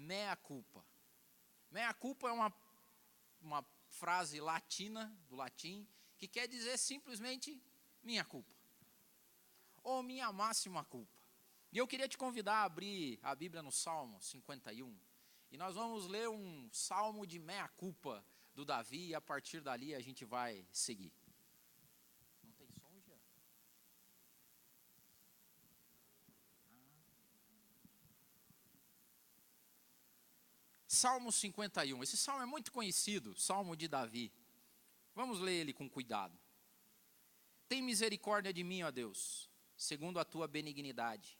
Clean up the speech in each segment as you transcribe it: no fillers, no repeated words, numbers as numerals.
mea culpa. Mea culpa é uma frase latina, do latim, que quer dizer simplesmente minha culpa. Ou minha máxima culpa. E eu queria te convidar a abrir a Bíblia no Salmo 51. E nós vamos ler um salmo de mea culpa do Davi, e a partir dali a gente vai seguir. Não tem som, Jean? Salmo 51. Esse salmo é muito conhecido, Salmo de Davi. Vamos ler ele com cuidado. Tem misericórdia de mim, ó Deus, segundo a tua benignidade.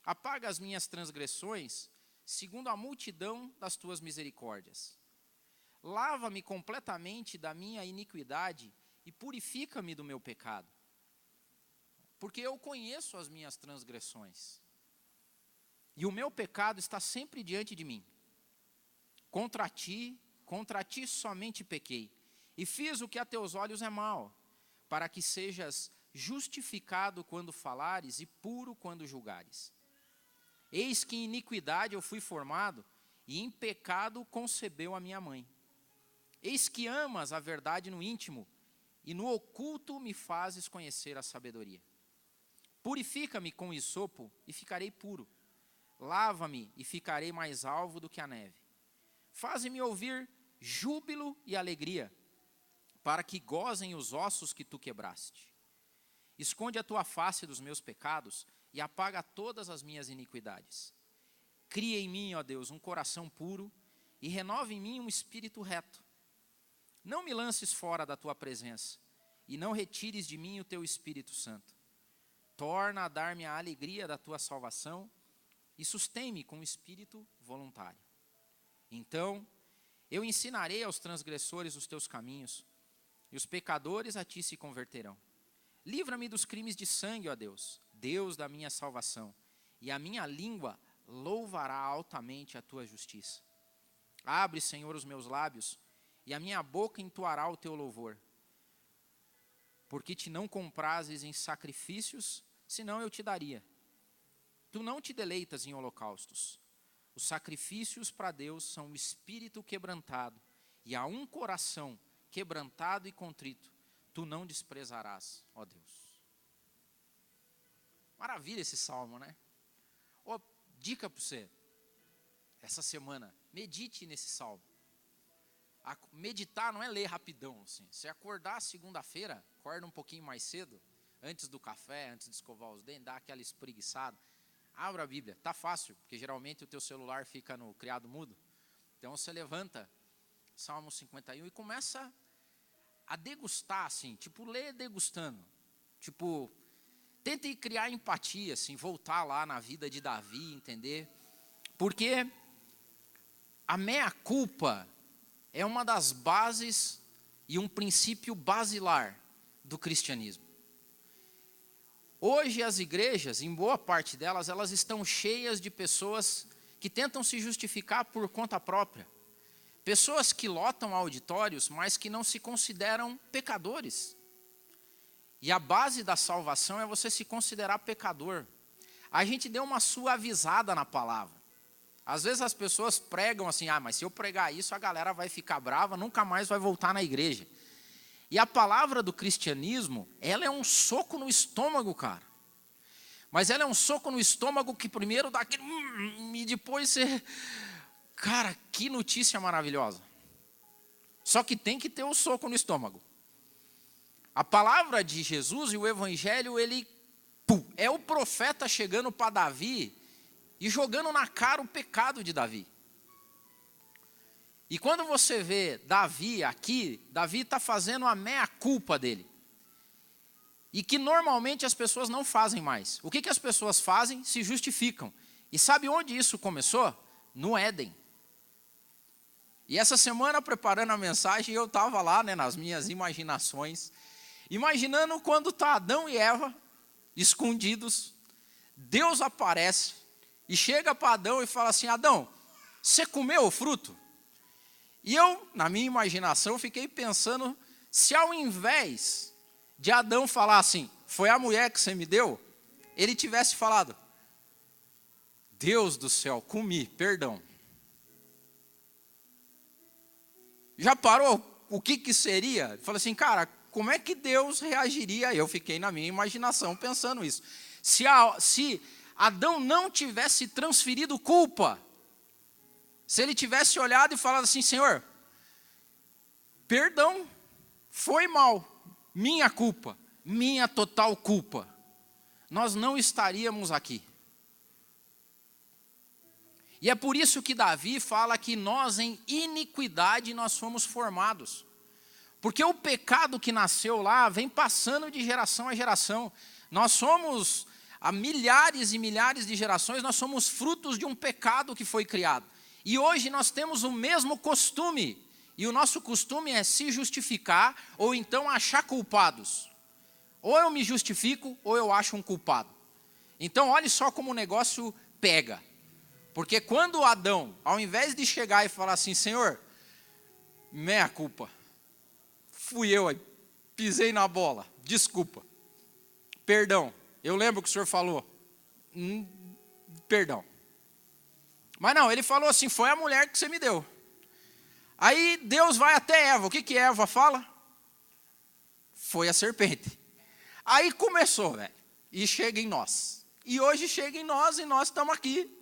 Apaga as minhas transgressões, segundo a multidão das tuas misericórdias. Lava-me completamente da minha iniquidade e purifica-me do meu pecado. Porque eu conheço as minhas transgressões, e o meu pecado está sempre diante de mim. Contra ti somente pequei, e fiz o que a teus olhos é mal, para que sejas justificado quando falares e puro quando julgares. Eis que em iniquidade eu fui formado, e em pecado concebeu a minha mãe. Eis que amas a verdade no íntimo, e no oculto me fazes conhecer a sabedoria. Purifica-me com hisopo, e ficarei puro. Lava-me, e ficarei mais alvo do que a neve. Faze-me ouvir júbilo e alegria, para que gozem os ossos que tu quebraste. Esconde a tua face dos meus pecados e apaga todas as minhas iniquidades. Cria em mim, ó Deus, um coração puro e renova em mim um espírito reto. Não me lances fora da tua presença e não retires de mim o teu Espírito Santo. Torna a dar-me a alegria da tua salvação e sustém-me com espírito voluntário. Então, eu ensinarei aos transgressores os teus caminhos, e os pecadores a ti se converterão. Livra-me dos crimes de sangue, ó Deus, Deus da minha salvação, e a minha língua louvará altamente a tua justiça. Abre, Senhor, os meus lábios, e a minha boca entoará o teu louvor. Porque te não comprases em sacrifícios, senão eu te daria. Tu não te deleitas em holocaustos. Os sacrifícios para Deus são o espírito quebrantado, e a um coração quebrantado e contrito, tu não desprezarás, ó Deus. Maravilha esse salmo, né? Ó, dica para você, essa semana, medite nesse salmo. Meditar não é ler rapidão, assim. Se acordar segunda-feira, acorda um pouquinho mais cedo, antes do café, antes de escovar os dentes, dá aquela espreguiçada. Abra a Bíblia, tá fácil, porque geralmente o teu celular fica no criado mudo. Então você levanta Salmo 51 e começa a degustar, assim, tipo, ler degustando. Tipo, tente criar empatia, assim, voltar lá na vida de Davi, entender. Porque a meia-culpa é uma das bases e um princípio basilar do cristianismo. Hoje as igrejas, em boa parte delas, elas estão cheias de pessoas que tentam se justificar por conta própria. Pessoas que lotam auditórios, mas que não se consideram pecadores. E a base da salvação é você se considerar pecador. A gente deu uma suavizada na palavra. Às vezes as pessoas pregam assim, mas se eu pregar isso, a galera vai ficar brava, nunca mais vai voltar na igreja. E a palavra do cristianismo, ela é um soco no estômago, cara. Mas ela é um soco no estômago que primeiro dá aquele... e depois você... Cara, que notícia maravilhosa. Só que tem que ter o soco no estômago. A palavra de Jesus e o evangelho, ele... é o profeta chegando para Davi e jogando na cara o pecado de Davi. E quando você vê Davi aqui, Davi está fazendo a meia-culpa dele. E que normalmente as pessoas não fazem mais. O que as pessoas fazem? Se justificam. E sabe onde isso começou? No Éden. E essa semana, preparando a mensagem, eu estava lá, nas minhas imaginações, imaginando quando está Adão e Eva, escondidos, Deus aparece e chega para Adão e fala assim, Adão, você comeu o fruto? E eu, na minha imaginação, fiquei pensando, se ao invés de Adão falar assim, foi a mulher que você me deu, ele tivesse falado, Deus do céu, comi, perdão. Já parou o que seria? Falei assim, cara, como é que Deus reagiria? Eu fiquei na minha imaginação pensando isso. Se Adão não tivesse transferido culpa, se ele tivesse olhado e falado assim, Senhor, perdão, foi mal, minha culpa, minha total culpa, nós não estaríamos aqui. E é por isso que Davi fala que nós em iniquidade nós fomos formados. Porque o pecado que nasceu lá vem passando de geração a geração. Nós somos, há milhares e milhares de gerações, nós somos frutos de um pecado que foi criado. E hoje nós temos o mesmo costume. E o nosso costume é se justificar ou então achar culpados. Ou eu me justifico ou eu acho um culpado. Então olhe só como o negócio pega. Porque quando Adão, ao invés de chegar e falar assim, Senhor, meia culpa, fui eu aí, pisei na bola, desculpa, perdão, eu lembro que o Senhor falou, perdão. Mas não, ele falou assim, foi a mulher que você me deu. Aí Deus vai até Eva, o que Eva fala? Foi a serpente. Aí começou, velho, e chega em nós. E hoje chega em nós e nós estamos aqui.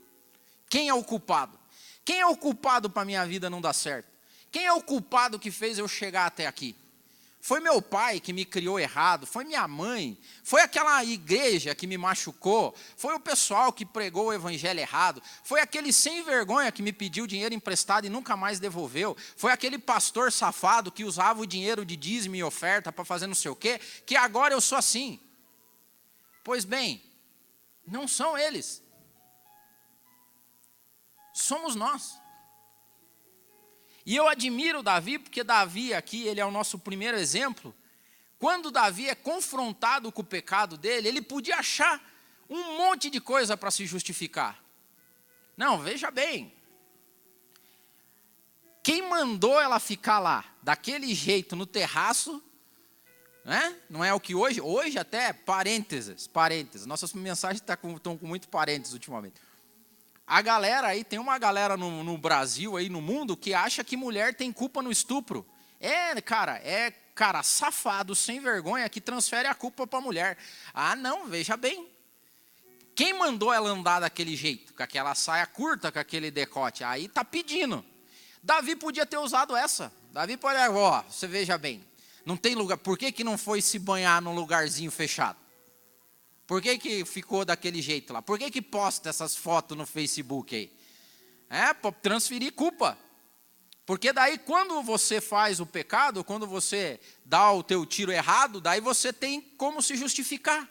Quem é o culpado? Quem é o culpado para a minha vida não dar certo? Quem é o culpado que fez eu chegar até aqui? Foi meu pai que me criou errado? Foi minha mãe? Foi aquela igreja que me machucou? Foi o pessoal que pregou o evangelho errado? Foi aquele sem vergonha que me pediu dinheiro emprestado e nunca mais devolveu? Foi aquele pastor safado que usava o dinheiro de dízimo e oferta para fazer não sei o quê? Que agora eu sou assim? Pois bem, não são eles. Somos nós. E eu admiro Davi, porque Davi aqui, ele é o nosso primeiro exemplo. Quando Davi é confrontado com o pecado dele, ele podia achar um monte de coisa para se justificar. Não, veja bem. Quem mandou ela ficar lá, daquele jeito, no terraço, né? Não é o que hoje até, parênteses, nossas mensagens estão com muito parênteses ultimamente. A galera aí, tem uma galera no Brasil, aí no mundo, que acha que mulher tem culpa no estupro. É cara safado, sem vergonha, que transfere a culpa para a mulher. Ah, não, veja bem. Quem mandou ela andar daquele jeito? Com aquela saia curta, com aquele decote? Aí está pedindo. Davi podia ter usado essa. Davi pode, você veja bem. Não tem lugar, por que não foi se banhar num lugarzinho fechado? Por que ficou daquele jeito lá? Por que posta essas fotos no Facebook aí? É para transferir culpa. Porque daí quando você faz o pecado, quando você dá o teu tiro errado, daí você tem como se justificar.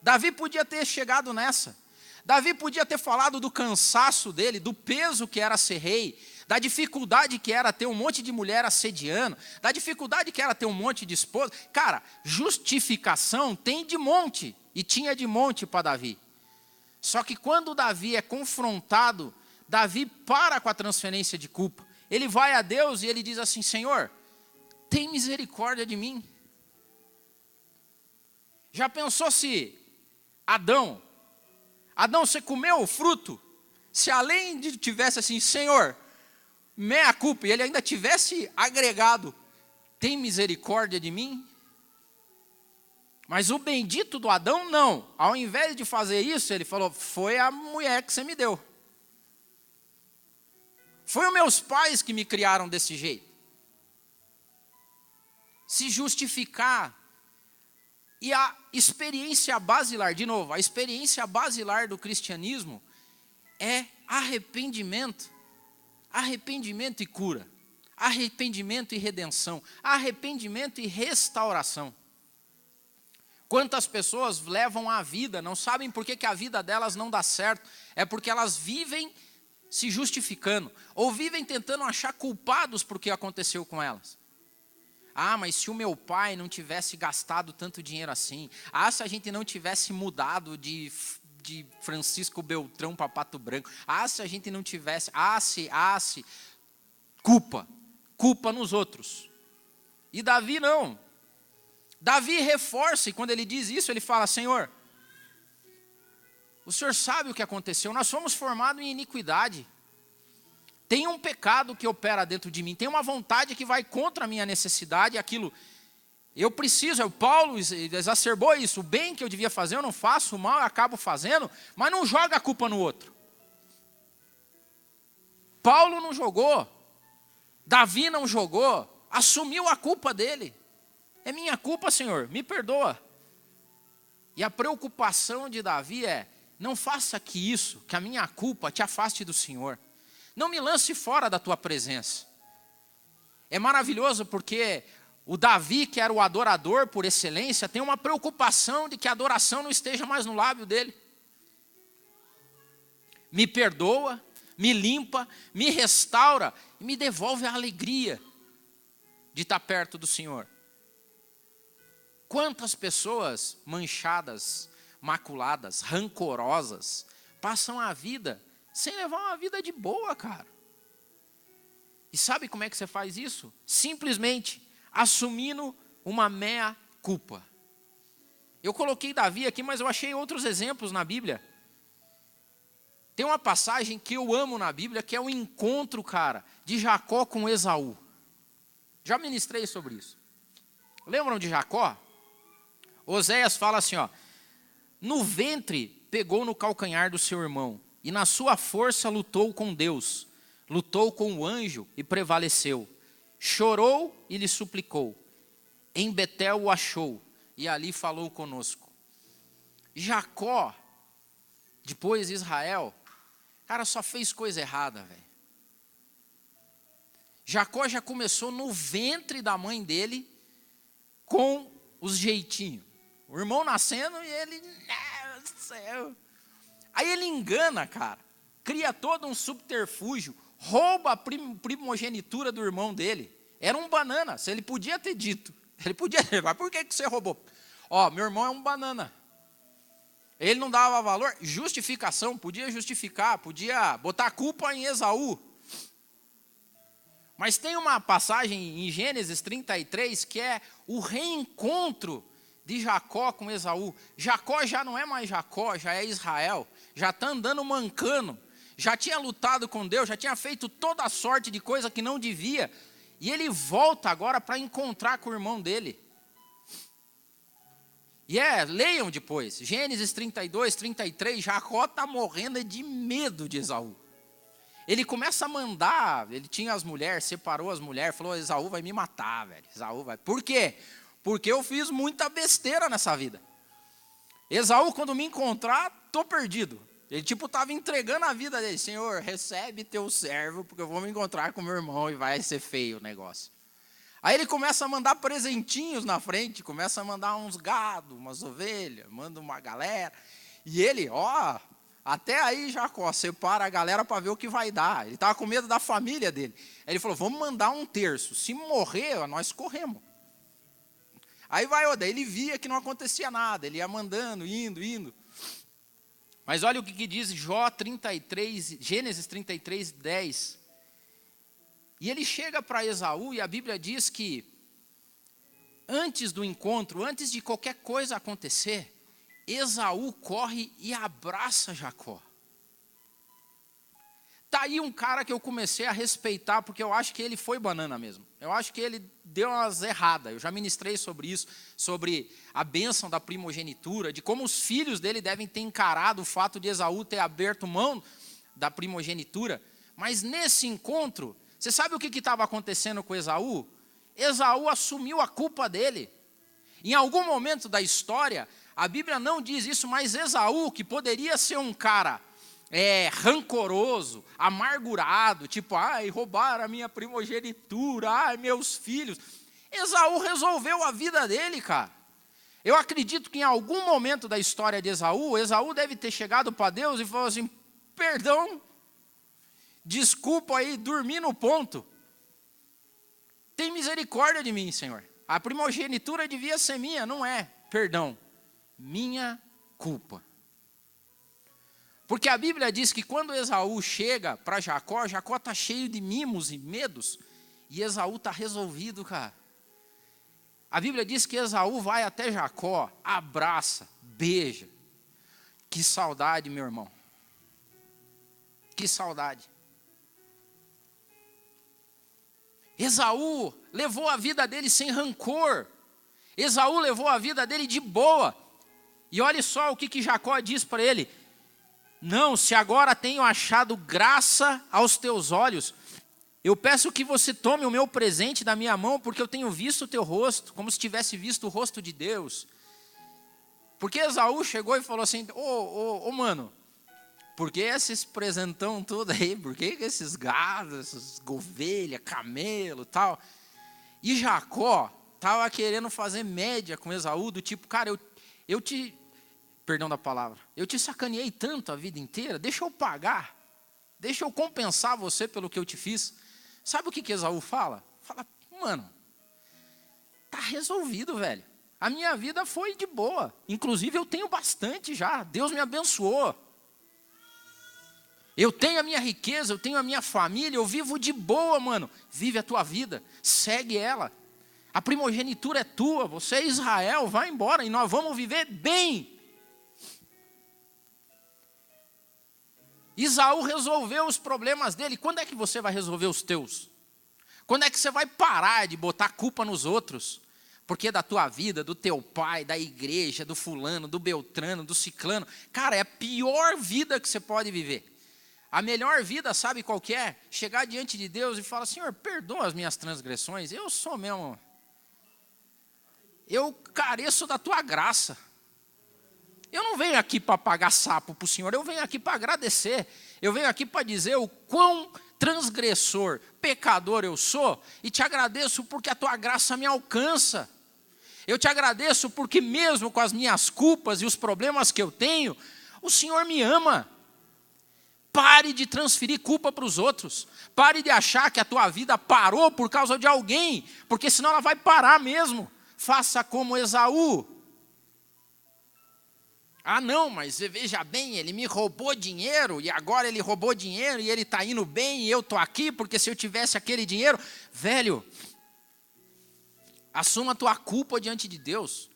Davi podia ter chegado nessa. Davi podia ter falado do cansaço dele, do peso que era ser rei, da dificuldade que era ter um monte de mulher assediando, da dificuldade que era ter um monte de esposa. Cara, justificação tem de monte. E tinha de monte para Davi. Só que quando Davi é confrontado, Davi para com a transferência de culpa. Ele vai a Deus e ele diz assim, Senhor, tem misericórdia de mim. Já pensou se Adão, você comeu o fruto? Se além de tivesse assim, Senhor, meia culpa, e ele ainda tivesse agregado, tem misericórdia de mim? Mas o bendito do Adão, não. Ao invés de fazer isso, ele falou, foi a mulher que você me deu. Foi os meus pais que me criaram desse jeito. Se justificar. E a experiência basilar, de novo, a experiência basilar do cristianismo é arrependimento. Arrependimento e cura. Arrependimento e redenção. Arrependimento e restauração. Quantas pessoas levam a vida, não sabem por que a vida delas não dá certo, é porque elas vivem se justificando, ou vivem tentando achar culpados por que aconteceu com elas. Ah, mas se o meu pai não tivesse gastado tanto dinheiro assim, se a gente não tivesse mudado de Francisco Beltrão para Pato Branco, se a gente não tivesse, culpa nos outros. E Davi não. Davi reforça, e quando ele diz isso, ele fala, Senhor, o Senhor sabe o que aconteceu, nós fomos formados em iniquidade. Tem um pecado que opera dentro de mim, tem uma vontade que vai contra a minha necessidade, aquilo. Eu preciso, Paulo exacerbou isso, o bem que eu devia fazer eu não faço, o mal eu acabo fazendo, mas não joga a culpa no outro. Paulo não jogou, Davi não jogou, assumiu a culpa dele. É minha culpa, Senhor, me perdoa. E a preocupação de Davi é, não faça que isso, que a minha culpa te afaste do Senhor. Não me lance fora da tua presença. É maravilhoso porque o Davi, que era o adorador por excelência, tem uma preocupação de que a adoração não esteja mais no lábio dele. Me perdoa, me limpa, me restaura e me devolve a alegria de estar perto do Senhor. Quantas pessoas manchadas, maculadas, rancorosas, passam a vida sem levar uma vida de boa, cara. E sabe como é que você faz isso? Simplesmente assumindo uma meia culpa. Eu coloquei Davi aqui, mas eu achei outros exemplos na Bíblia. Tem uma passagem que eu amo na Bíblia, que é o encontro, cara, de Jacó com Esaú. Já ministrei sobre isso. Lembram de Jacó? Oséias fala assim, ó, no ventre pegou no calcanhar do seu irmão, e na sua força lutou com Deus, lutou com o anjo e prevaleceu. Chorou e lhe suplicou. Em Betel o achou, e ali falou conosco. Jacó, depois Israel, cara, só fez coisa errada, velho. Jacó já começou no ventre da mãe dele com os jeitinhos. O irmão nascendo e ele, meu céu. Aí ele engana, cara. Cria todo um subterfúgio. Rouba a primogenitura do irmão dele. Era um banana. Se ele podia ter dito. Ele podia ter, mas por que você roubou? Ó, meu irmão é um banana. Ele não dava valor. Justificação, podia justificar. Podia botar a culpa em Esaú. Mas tem uma passagem em Gênesis 33 que é o reencontro de Jacó com Esaú. Jacó já não é mais Jacó, já é Israel. Já está andando mancando. Já tinha lutado com Deus, já tinha feito toda a sorte de coisa que não devia. E ele volta agora para encontrar com o irmão dele. E leiam depois. Gênesis 32, 33, Jacó está morrendo de medo de Esaú. Ele começa a mandar, ele tinha as mulheres, separou as mulheres, falou, Esaú vai me matar, velho. Esaú vai. Por quê? Porque eu fiz muita besteira nessa vida. Esaú, quando me encontrar, estou perdido. Ele estava entregando a vida dele. Senhor, recebe teu servo, porque eu vou me encontrar com meu irmão e vai ser feio o negócio. Aí ele começa a mandar presentinhos na frente, começa a mandar uns gado, umas ovelhas, manda uma galera. E ele, até aí, Jacó, separa a galera para ver o que vai dar. Ele estava com medo da família dele. Aí ele falou, vamos mandar 1/3. Se morrer, nós corremos. Aí daí ele via que não acontecia nada. Ele ia mandando, indo. Mas olha o que diz Gênesis 33, 10. E ele chega para Esaú e a Bíblia diz que antes do encontro, antes de qualquer coisa acontecer, Esaú corre e abraça Jacó. Está aí um cara que eu comecei a respeitar, porque eu acho que ele foi banana mesmo. Eu acho que ele deu umas erradas. Eu já ministrei sobre isso, sobre a bênção da primogenitura, de como os filhos dele devem ter encarado o fato de Esaú ter aberto mão da primogenitura. Mas nesse encontro, você sabe o que estava acontecendo com Esaú? Esaú assumiu a culpa dele. Em algum momento da história, a Bíblia não diz isso, mas Esaú, que poderia ser um cara rancoroso, amargurado, roubaram a minha primogenitura, meus filhos. Esaú resolveu a vida dele, cara. Eu acredito que em algum momento da história de Esaú deve ter chegado para Deus e falou assim, perdão, desculpa aí, dormi no ponto. Tem misericórdia de mim, Senhor. A primogenitura devia ser minha, não é? Perdão, minha culpa. Porque a Bíblia diz que quando Esaú chega para Jacó, Jacó está cheio de mimos e medos, e Esaú está resolvido, cara. A Bíblia diz que Esaú vai até Jacó, abraça, beija. Que saudade, meu irmão. Que saudade. Esaú levou a vida dele sem rancor. Esaú levou a vida dele de boa. E olha só o que Jacó diz para ele: não, se agora tenho achado graça aos teus olhos, eu peço que você tome o meu presente da minha mão, porque eu tenho visto o teu rosto, como se tivesse visto o rosto de Deus. Porque Esaú chegou e falou assim: ô mano, por que esses presentão tudo aí? Por que esses gados, essas ovelhas, camelo e tal? E Jacó estava querendo fazer média com Esaú, do tipo, cara, eu te, perdão da palavra, eu te sacaneei tanto a vida inteira, deixa eu pagar, deixa eu compensar você pelo que eu te fiz. Sabe o que Esaú fala? Fala, mano, tá resolvido, velho. A minha vida foi de boa. Inclusive eu tenho bastante já. Deus me abençoou. Eu tenho a minha riqueza, eu tenho a minha família, eu vivo de boa, mano. Vive a tua vida, segue ela. A primogenitura é tua, você é Israel, vai embora e nós vamos viver bem. Esaú resolveu os problemas dele. Quando é que você vai resolver os teus? Quando é que você vai parar de botar culpa nos outros? Porque da tua vida, do teu pai, da igreja, do fulano, do beltrano, do ciclano. Cara, é a pior vida que você pode viver. A melhor vida, sabe qual que é? Chegar diante de Deus e falar: Senhor, perdoa as minhas transgressões. Eu sou mesmo. Eu careço da tua graça. Eu não venho aqui para pagar sapo para o Senhor, eu venho aqui para agradecer. Eu venho aqui para dizer o quão transgressor, pecador eu sou, e te agradeço porque a tua graça me alcança. Eu te agradeço porque mesmo com as minhas culpas e os problemas que eu tenho, o Senhor me ama. Pare de transferir culpa para os outros. Pare de achar que a tua vida parou por causa de alguém, porque senão ela vai parar mesmo. Faça como Esaú. Ah não, mas veja bem, ele me roubou dinheiro, e agora ele roubou dinheiro, e ele está indo bem, e eu estou aqui, porque se eu tivesse aquele dinheiro... Velho, assuma a tua culpa diante de Deus.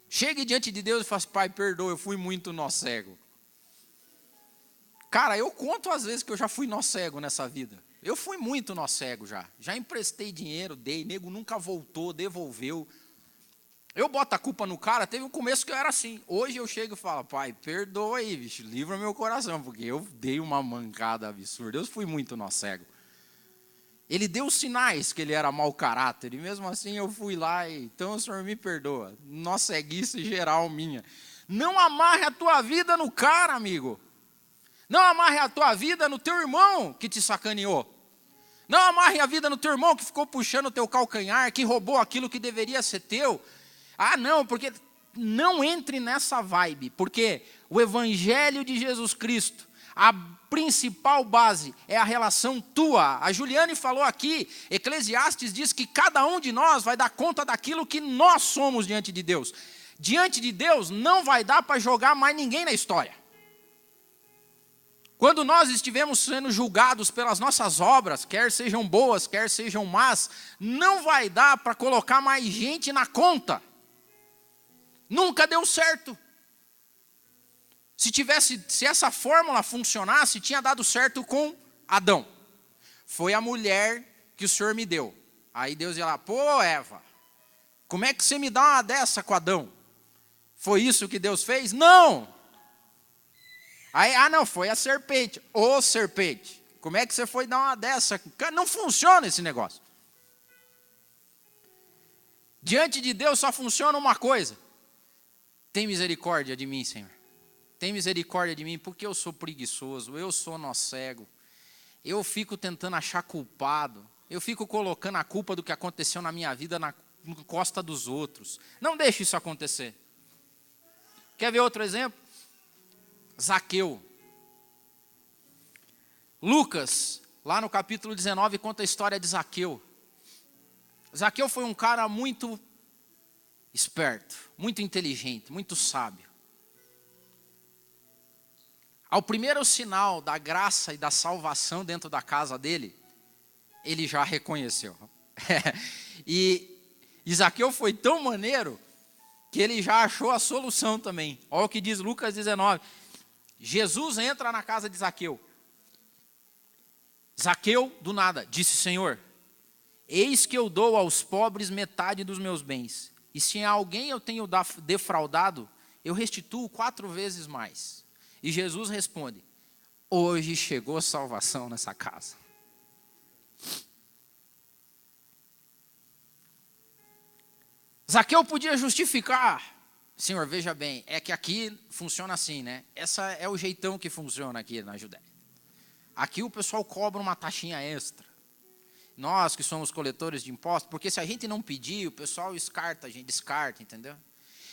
Chegue diante de Deus e fale: Pai, perdoa, eu fui muito nó cego. Cara, eu conto às vezes que eu já fui nó cego nessa vida. Eu fui muito nó cego já. Já emprestei dinheiro, dei, nego nunca voltou, devolveu. Eu boto a culpa no cara, teve um começo que eu era assim. Hoje eu chego e falo: Pai, perdoa aí, bicho, livra meu coração, porque eu dei uma mancada absurda. Eu fui muito nó cego. Ele deu sinais que ele era mau caráter, e mesmo assim eu fui lá e... Então o Senhor me perdoa. Nó ceguice geral minha. Não amarre a tua vida no cara, amigo. Não amarre a tua vida no teu irmão que te sacaneou. Não amarre a vida no teu irmão que ficou puxando o teu calcanhar, que roubou aquilo que deveria ser teu. Ah, não, porque não entre nessa vibe, porque o Evangelho de Jesus Cristo, a principal base é a relação tua. A Juliane falou aqui, Eclesiastes diz que cada um de nós vai dar conta daquilo que nós somos diante de Deus. Diante de Deus não vai dar para jogar mais ninguém na história. Quando nós estivemos sendo julgados pelas nossas obras, quer sejam boas, quer sejam más, não vai dar para colocar mais gente na conta. Nunca deu certo. Se essa fórmula funcionasse, tinha dado certo com Adão. Foi a mulher que o Senhor me deu. Aí Deus ia lá: pô, Eva, como é que você me dá uma dessa com Adão? Foi isso que Deus fez? Não! Aí, não, foi a serpente. Ô serpente, como é que você foi dar uma dessa? Não funciona esse negócio. Diante de Deus só funciona uma coisa: tem misericórdia de mim, Senhor. Tem misericórdia de mim, porque eu sou preguiçoso, eu sou nó cego. Eu fico tentando achar culpado. Eu fico colocando a culpa do que aconteceu na minha vida na costa dos outros. Não deixe isso acontecer. Quer ver outro exemplo? Zaqueu. Lucas, lá no capítulo 19, conta a história de Zaqueu. Zaqueu foi um cara muito esperto, muito inteligente, muito sábio. Ao primeiro sinal da graça e da salvação dentro da casa dele, ele já reconheceu. E Zaqueu foi tão maneiro que ele já achou a solução também. Olha o que diz Lucas 19. Jesus entra na casa de Zaqueu. Zaqueu, do nada, disse: Senhor, eis que eu dou aos pobres metade dos meus bens. E se a alguém eu tenho defraudado, eu restituo 4 vezes mais. E Jesus responde: hoje chegou salvação nessa casa. Zaqueu podia justificar: Senhor, veja bem, é que aqui funciona assim, né? Essa é o jeitão que funciona aqui na Judéia. Aqui o pessoal cobra uma taxinha extra. Nós que somos coletores de impostos, porque se a gente não pedir, o pessoal descarta, a gente descarta, entendeu?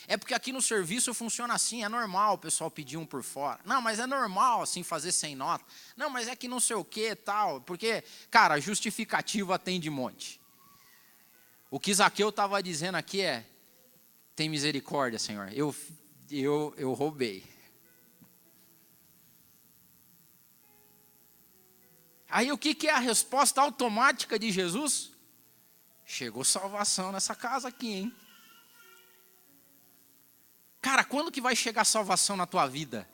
É porque aqui no serviço funciona assim, é normal o pessoal pedir um por fora. Não, mas é normal assim fazer sem nota. Não, mas é que não sei o que tal. Porque, cara, justificativa tem de monte. O que Zaqueu estava dizendo aqui é: tem misericórdia, Senhor, eu roubei. Aí o que é a resposta automática de Jesus? Chegou salvação nessa casa aqui, hein? Cara, quando que vai chegar salvação na tua vida?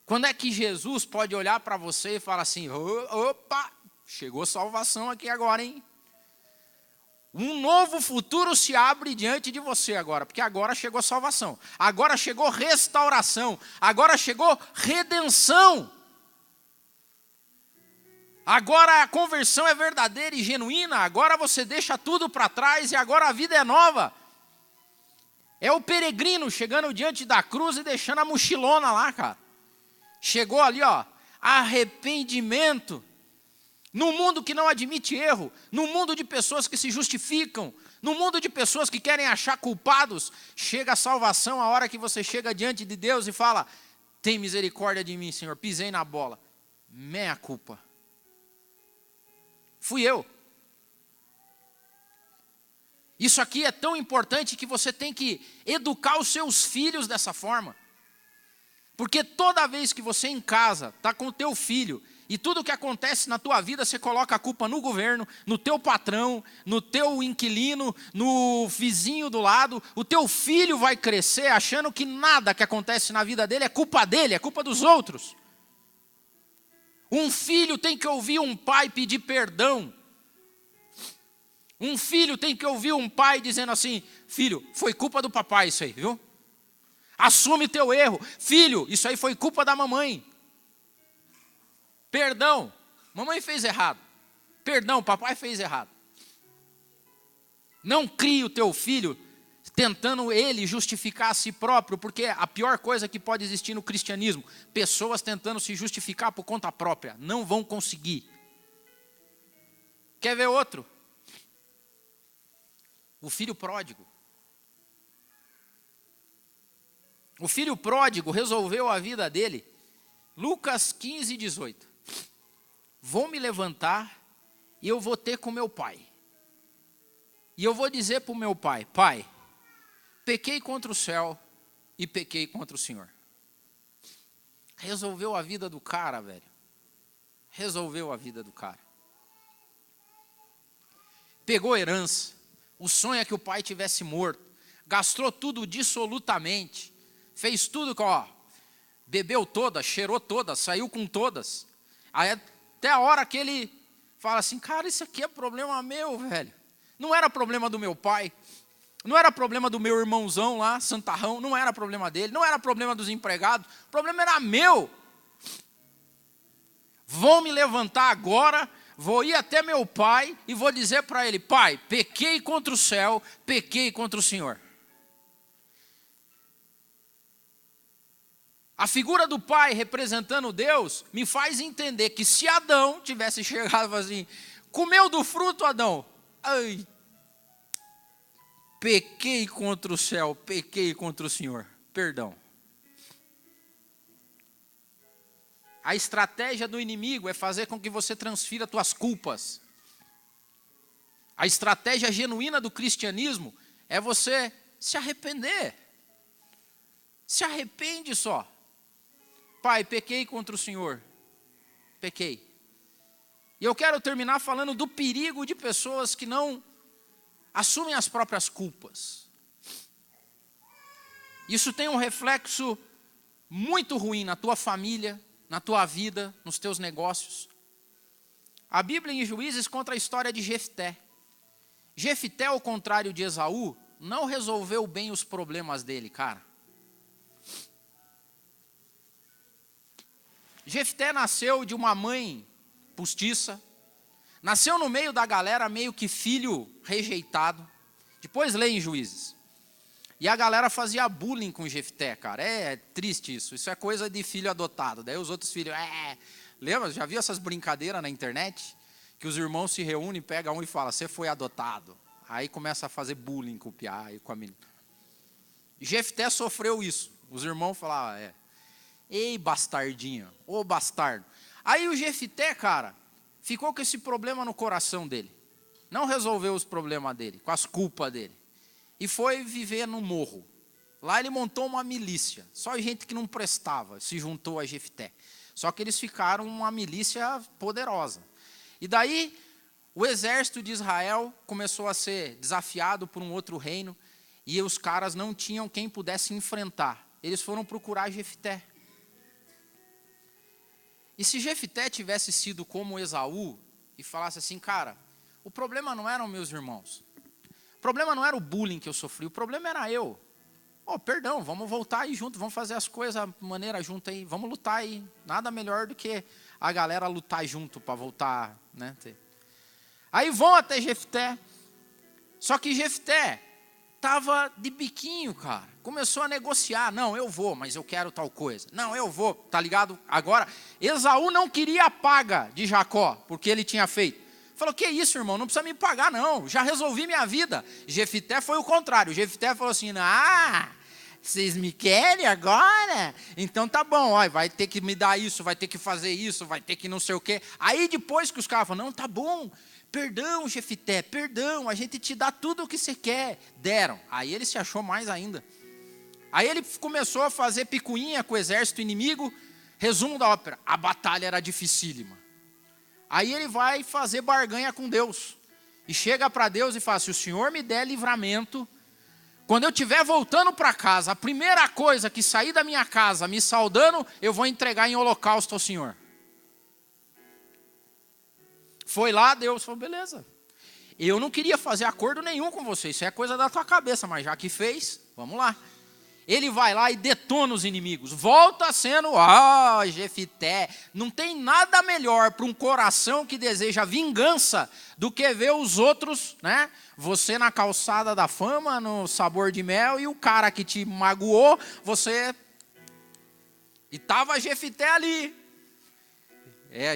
Quando é que Jesus pode olhar para você e falar assim: opa, chegou salvação aqui agora, hein? Um novo futuro se abre diante de você agora, porque agora chegou salvação, agora chegou restauração, agora chegou redenção. Agora a conversão é verdadeira e genuína, agora você deixa tudo para trás e agora a vida é nova. É o peregrino chegando diante da cruz e deixando a mochilona lá, cara. Chegou ali, ó, arrependimento. Num mundo que não admite erro, num mundo de pessoas que se justificam, num mundo de pessoas que querem achar culpados, chega a salvação a hora que você chega diante de Deus e fala: tem misericórdia de mim, Senhor, pisei na bola. Meia culpa. Fui eu. Isso aqui é tão importante que você tem que educar os seus filhos dessa forma. Porque toda vez que você em casa está com o teu filho e tudo que acontece na tua vida, você coloca a culpa no governo, no teu patrão, no teu inquilino, no vizinho do lado, o teu filho vai crescer achando que nada que acontece na vida dele, é culpa dos outros. Um filho tem que ouvir um pai pedir perdão. Um filho tem que ouvir um pai dizendo assim: filho, foi culpa do papai isso aí, viu? Assume teu erro. Filho, isso aí foi culpa da mamãe. Perdão, mamãe fez errado. Perdão, papai fez errado. Não crie o teu filho tentando ele justificar a si próprio, porque a pior coisa que pode existir no cristianismo, pessoas tentando se justificar por conta própria, não vão conseguir. Quer ver outro? O filho pródigo. O filho pródigo resolveu a vida dele. Lucas 15, 18. Vou me levantar e eu vou ter com meu pai. E eu vou dizer para o meu pai: pai, pequei contra o céu e pequei contra o Senhor. Resolveu a vida do cara, velho. Resolveu a vida do cara. Pegou herança. O sonho é que o pai tivesse morto. Gastou tudo dissolutamente. Fez tudo, ó. Bebeu todas, cheirou todas, saiu com todas. Aí até a hora que ele fala assim: cara, isso aqui é problema meu, velho. Não era problema do meu pai. Não era problema do meu irmãozão lá, santarrão. Não era problema dele. Não era problema dos empregados. O problema era meu. Vou me levantar agora, vou ir até meu pai e vou dizer para ele: pai, pequei contra o céu, pequei contra o Senhor. A figura do pai representando Deus me faz entender que se Adão tivesse chegado assim: comeu do fruto, Adão? Ai, pequei contra o céu, pequei contra o Senhor, perdão. A estratégia do inimigo é fazer com que você transfira tuas culpas. A estratégia genuína do cristianismo é você se arrepender. Se arrepende só. Pai, pequei contra o Senhor. Pequei. E eu quero terminar falando do perigo de pessoas que não assumem as próprias culpas. Isso tem um reflexo muito ruim na tua família, na tua vida, nos teus negócios. A Bíblia em Juízes conta a história de Jefté. Jefté, ao contrário de Esaú, não resolveu bem os problemas dele, cara. Jefté nasceu de uma mãe postiça, nasceu no meio da galera, meio que filho rejeitado. Depois lê em Juízes. E a galera fazia bullying com Jefté, cara. É triste isso. Isso é coisa de filho adotado. Daí os outros filhos... Lembra? Já viu essas brincadeiras na internet? Que os irmãos se reúnem, pegam um e falam, você foi adotado. Aí começa a fazer bullying com o piá e com a menina. Jefté sofreu isso. Os irmãos falavam, ei, bastardinho, ô bastardo. Aí o Jefté, cara, ficou com esse problema no coração dele. Não resolveu os problemas dele, com as culpas dele. E foi viver no morro. Lá ele montou uma milícia. Só gente que não prestava se juntou a Jefté. Só que eles ficaram uma milícia poderosa. E daí o exército de Israel começou a ser desafiado por um outro reino. E os caras não tinham quem pudesse enfrentar. Eles foram procurar Jefté. E se Jefté tivesse sido como Esaú e falasse assim, cara, o problema não eram meus irmãos. O problema não era o bullying que eu sofri, o problema era eu. Perdão, vamos voltar aí junto, vamos fazer as coisas de maneira junto aí, vamos lutar aí. Nada melhor do que a galera lutar junto para voltar, né? Aí vão até Jefté. Só que Jefté estava de biquinho, cara. Começou a negociar. Não, eu vou, mas eu quero tal coisa. Não, eu vou, tá ligado? Agora, Esaú não queria a paga de Jacó, porque ele tinha feito. Falou, que isso, irmão, não precisa me pagar, não. Já resolvi minha vida. Jefté foi o contrário. Jefté falou assim, vocês me querem agora? Então tá bom, vai ter que me dar isso, vai ter que fazer isso, vai ter que não sei o quê. Aí depois que os caras falaram, não, tá bom, perdão, Jefté, perdão, a gente te dá tudo o que você quer. Deram. Aí ele se achou mais ainda. Aí ele começou a fazer picuinha com o exército inimigo. Resumo da ópera, a batalha era dificílima. Aí ele vai fazer barganha com Deus. E chega para Deus e fala, se o Senhor me der livramento, quando eu estiver voltando para casa, a primeira coisa que sair da minha casa me saudando, eu vou entregar em holocausto ao Senhor. Foi lá, Deus falou, beleza. Eu não queria fazer acordo nenhum com você, isso é coisa da tua cabeça, mas já que fez, vamos lá. Ele vai lá e detona os inimigos. Volta sendo, Jefté. Não tem nada melhor para um coração que deseja vingança do que ver os outros, né? Você na calçada da fama, no sabor de mel, e o cara que te magoou, você... E estava Jefté ali.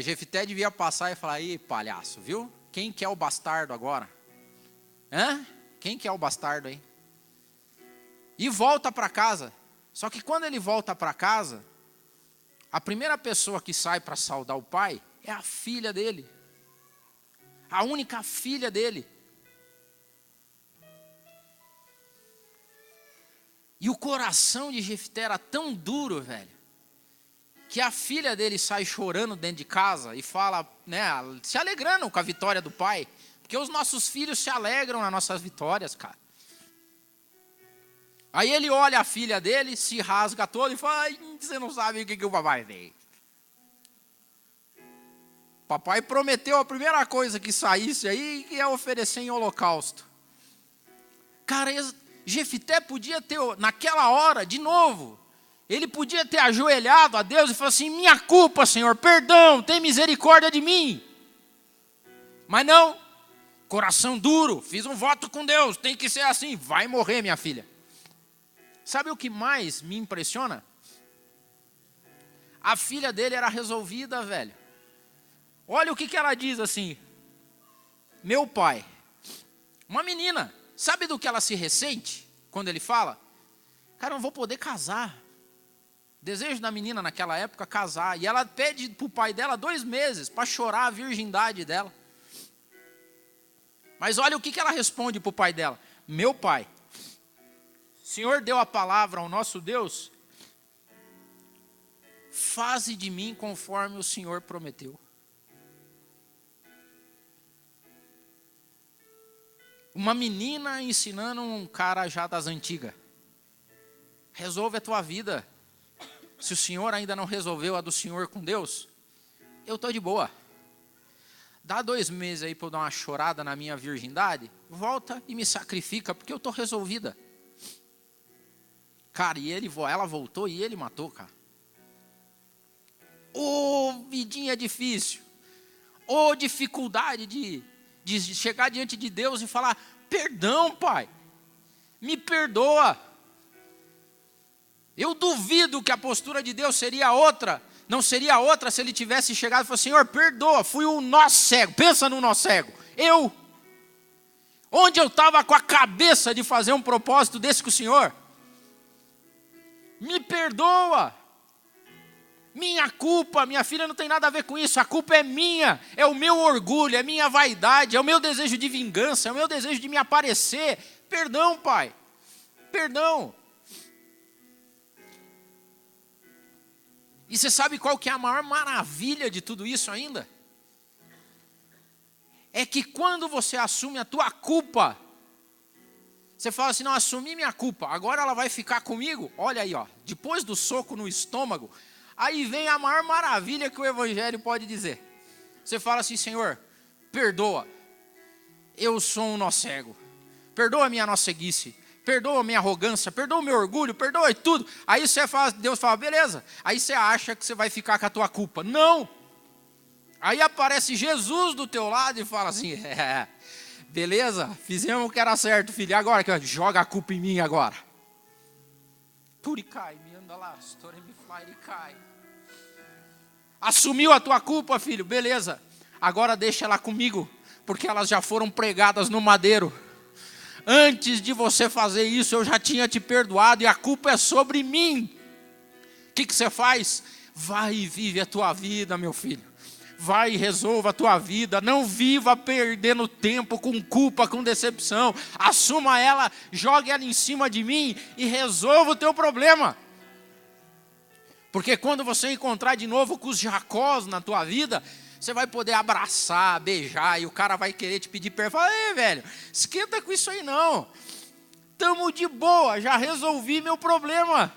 Jefté devia passar e falar, aí, palhaço, viu? Quem que é o bastardo agora? Quem que é o bastardo aí? E volta para casa. Só que quando ele volta para casa, a primeira pessoa que sai para saudar o pai é a filha dele. A única filha dele. E o coração de Jefté era tão duro, velho, que a filha dele sai chorando dentro de casa e fala, né, se alegrando com a vitória do pai. Porque os nossos filhos se alegram nas nossas vitórias, cara. Aí ele olha a filha dele, se rasga todo e fala, você não sabe o que o papai fez. Papai prometeu a primeira coisa que saísse aí, que é oferecer em holocausto. Cara, Jefté podia ter, naquela hora, de novo, ele podia ter ajoelhado a Deus e falado assim, minha culpa, Senhor, perdão, tem misericórdia de mim. Mas não, coração duro, fiz um voto com Deus, tem que ser assim, vai morrer, minha filha. Sabe o que mais me impressiona? A filha dele era resolvida, velho. Olha o que ela diz assim. Meu pai. Uma menina. Sabe do que ela se ressente? Quando ele fala? Cara, eu não vou poder casar. Desejo da menina naquela época casar. E ela pede para o pai dela 2 meses para chorar a virgindade dela. Mas olha o que ela responde para o pai dela. Meu pai. O Senhor deu a palavra ao nosso Deus, faze de mim conforme o Senhor prometeu. Uma menina ensinando um cara já das antigas. Resolve a tua vida. Se o Senhor ainda não resolveu a do Senhor com Deus, eu estou de boa. Dá 2 meses aí para eu dar uma chorada na minha virgindade, volta e me sacrifica, porque eu estou resolvida. Cara, e ela voltou e ele matou, cara. Ô, vidinha difícil. Ô, dificuldade de chegar diante de Deus e falar, perdão, Pai, me perdoa. Eu duvido que a postura de Deus seria outra. Não seria outra se ele tivesse chegado e falado, Senhor, perdoa, fui um nó cego. Pensa no nó cego. Onde eu estava com a cabeça de fazer um propósito desse com o Senhor? Me perdoa. Minha culpa, minha filha não tem nada a ver com isso. A culpa é minha, é o meu orgulho, é minha vaidade, é o meu desejo de vingança, é o meu desejo de me aparecer. Perdão, Pai. Perdão. E você sabe qual que é a maior maravilha de tudo isso ainda? É que quando você assume a tua culpa, você fala assim, não, assumi minha culpa, agora ela vai ficar comigo. Olha aí, ó, depois do soco no estômago, aí vem a maior maravilha que o Evangelho pode dizer. Você fala assim, Senhor, perdoa, eu sou um nó cego, perdoa a minha nó ceguice, perdoa a minha arrogância, perdoa o meu orgulho, perdoa tudo. Aí Deus fala, beleza. Aí você acha que você vai ficar com a tua culpa. Não. Aí aparece Jesus do teu lado e fala assim, beleza, fizemos o que era certo, filho. E agora, joga a culpa em mim agora. Turicai, me anda lá, cai. Assumiu a tua culpa, filho, beleza. Agora deixa ela comigo, porque elas já foram pregadas no madeiro. Antes de você fazer isso, eu já tinha te perdoado e a culpa é sobre mim. O que você faz? Vai e vive a tua vida, meu filho. Vai e resolva a tua vida. Não viva perdendo tempo com culpa, com decepção. Assuma ela, jogue ela em cima de mim e resolva o teu problema. Porque quando você encontrar de novo com os Jacós na tua vida, você vai poder abraçar, beijar, e o cara vai querer te pedir perdão. Fala, ei, velho, esquenta com isso aí não. Tamo de boa, já resolvi meu problema.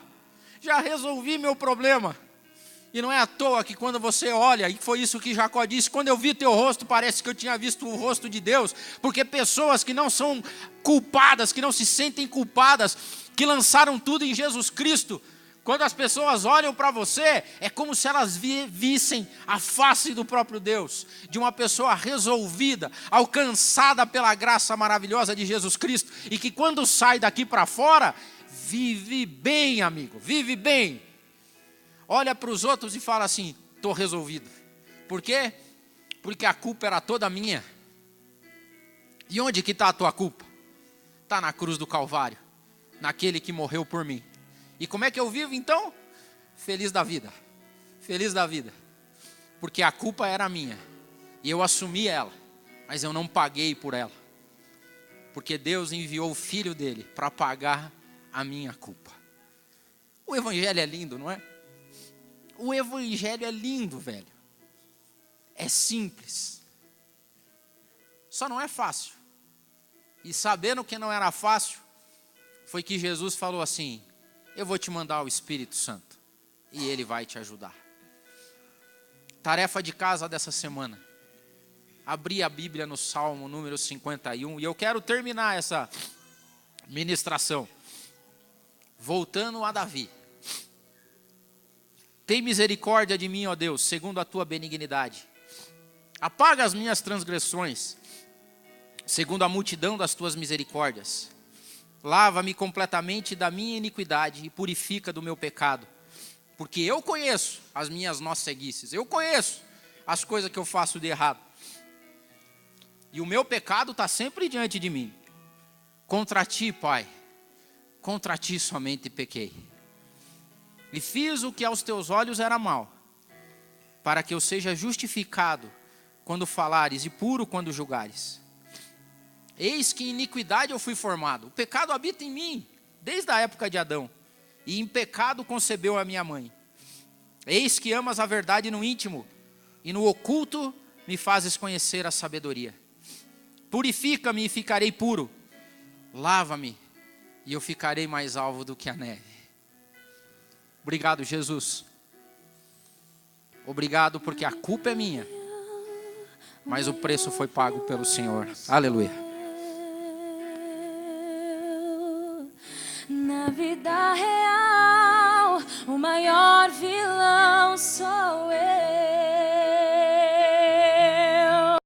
E não é à toa que quando você olha, e foi isso que Jacó disse, quando eu vi teu rosto, parece que eu tinha visto o rosto de Deus. Porque pessoas que não são culpadas, que não se sentem culpadas, que lançaram tudo em Jesus Cristo, quando as pessoas olham para você, é como se elas vissem a face do próprio Deus, de uma pessoa resolvida, alcançada pela graça maravilhosa de Jesus Cristo, e que quando sai daqui para fora, vive bem, amigo, vive bem. Olha para os outros e fala assim, estou resolvido. Por quê? Porque a culpa era toda minha. E onde que está a tua culpa? Está na cruz do Calvário, naquele que morreu por mim. E como é que eu vivo então? Feliz da vida. Porque a culpa era minha. E eu assumi ela. Mas eu não paguei por ela. Porque Deus enviou o Filho dele para pagar a minha culpa. O Evangelho é lindo, não é? O Evangelho é lindo, velho. É simples. Só não é fácil. E sabendo que não era fácil, foi que Jesus falou assim, eu vou te mandar o Espírito Santo e ele vai te ajudar. Tarefa de casa dessa semana. Abrir a Bíblia no Salmo número 51 e eu quero terminar essa ministração voltando a Davi. Tem misericórdia de mim, ó Deus, segundo a tua benignidade. Apaga as minhas transgressões, segundo a multidão das tuas misericórdias. Lava-me completamente da minha iniquidade e purifica do meu pecado. Porque eu conheço as minhas nó ceguices, eu conheço as coisas que eu faço de errado. E o meu pecado está sempre diante de mim. Contra ti, Pai, contra ti somente pequei. E fiz o que aos teus olhos era mal, para que eu seja justificado quando falares e puro quando julgares. Eis que em iniquidade eu fui formado. O pecado habita em mim, desde a época de Adão. E em pecado concebeu a minha mãe. Eis que amas a verdade no íntimo, e no oculto me fazes conhecer a sabedoria. Purifica-me e ficarei puro. Lava-me e eu ficarei mais alvo do que a neve. Obrigado, Jesus. Obrigado porque a culpa é minha. mas o preço foi pago pelo Senhor. Aleluia. Na vida real, o maior vilão